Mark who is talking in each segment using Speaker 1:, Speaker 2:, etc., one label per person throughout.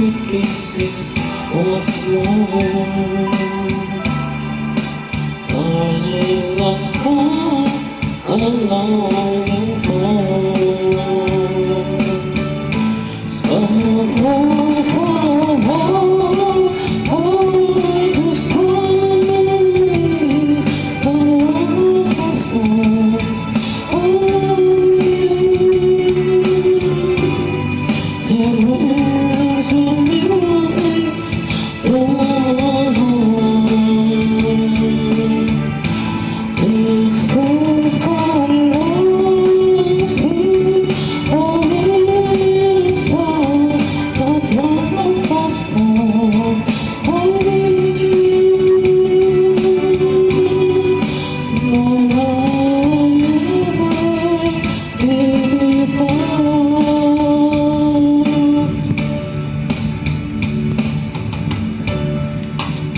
Speaker 1: sweet kisses once more. Darling, that's all I'm longing for. Someone, someone, who's calling the stars on me. It was your music to it's first time lost me, oh it's all but not the first time I need you. No,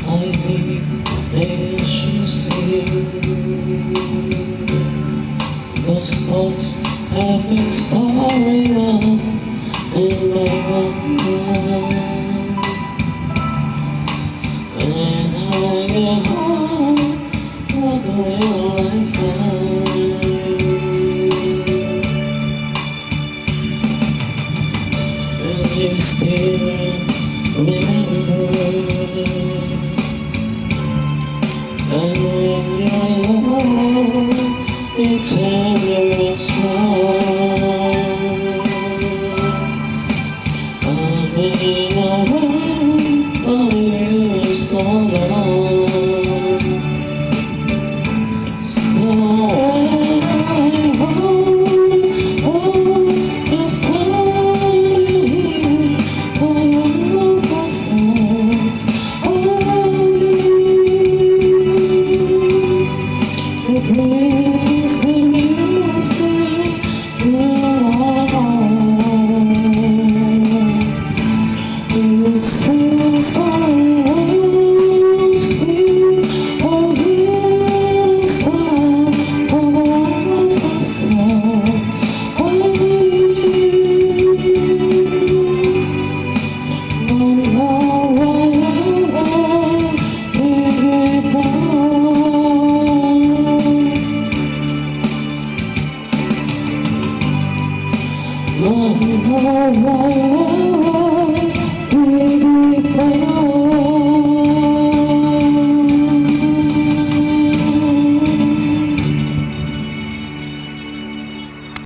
Speaker 1: I need that you see. Those thoughts have been storing up in my mind. When I get home, what will I find? Will you still remember? And when your love it's tender and strong, I've been away for you so long. So when I hope it's time for your presence on me. It brings the music to our heart. It's